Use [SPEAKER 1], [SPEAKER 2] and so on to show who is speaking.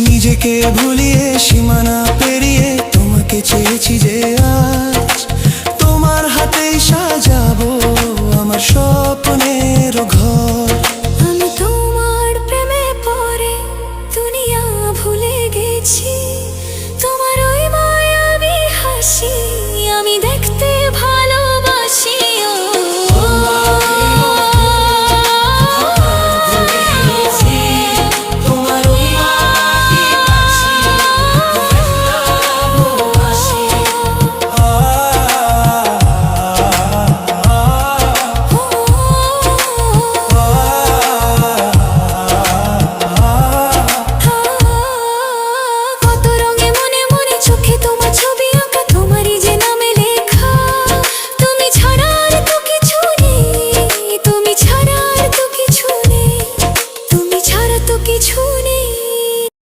[SPEAKER 1] নিজেকে ভুলিয়ে সীমানা পেরিয়ে তোমাকে চেয়েছি যে আজ তোমার হাতেই সাজাবো আমার স্বপ্নের ঘর।
[SPEAKER 2] আমি তোমার প্রেমে পড়ে দুনিয়া ভুলে গেছি।